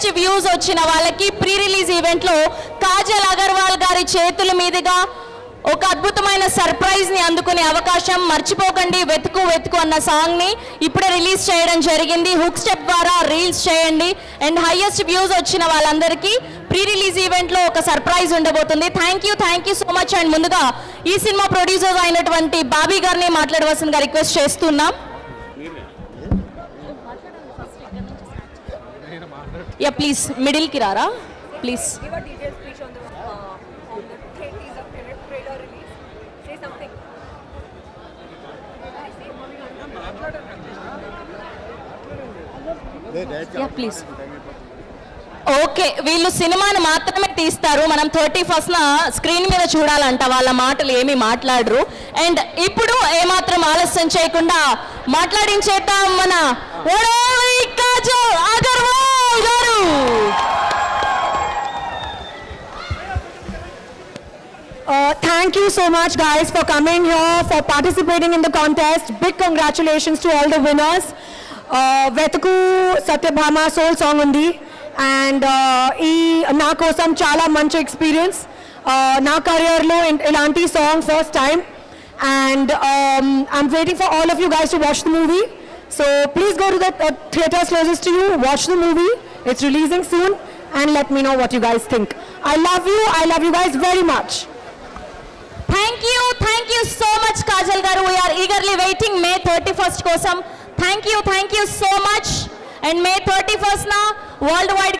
Views వచ్చిన వాళ్ళకి pre release event లో కాజల్ అగర్వాల్ గారి చేతుల మీదుగా ఒక అద్భుతమైన సర్ప్రైజ్ ని అందుకునే అవకాశం. మర్చిపోకండి, వెతుకు వెతుకు అన్న సాంగ్ ని ఇప్పుడే రిలీజ్ చేయడం జరిగింది. హుక్ స్టెప్ ద్వారా రీల్స్ చేయండి. అండ్ హైయెస్ట్ వ్యూస్ వచ్చిన వాళ్ళందరికీ ప్రీ రిలీజ్ ఈవెంట్ లో ఒక సర్ప్రైజ్ ఉండబోతుంది. Thank you so much. And ముందుగా ఈ సినిమా ప్రొడ్యూసర్స్ అయినటువంటి బాబీ గారిని మాట్లాడవలసిందిగా రిక్వెస్ట్ చేస్తున్నాం. Yeah, please, middle ki rara, please. Give a detailed speech on the teaser trailer release. Say something. Yeah, please. Okay, వీళ్ళు సినిమాని మాత్రమే తీస్తారు. మనం 31st స్క్రీన్ మీద చూడాలంట. వాళ్ళ మాటలు ఏమీ మాట్లాడరు. అండ్ ఇప్పుడు ఏమాత్రం ఆలస్యం చేయకుండా మాట్లాడించేద్దాం మన కాజల్ అగర్వాల్ గారు. Thank you so much guys for coming here, for participating in the contest. Big congratulations to all the winners. Vetuku Satyabhama soul song undi and na kosam chala manchi experience. Na career lo ilanti song first time and I'm waiting for all of you guys to watch the movie. So please go to the theaters closest to you, watch the movie. It's releasing soon and let me know what you guys think. I love you guys very much. Thank you so much Kajal garu. We are eagerly waiting May 31st kosam. Thank you so much. And May 31st na worldwide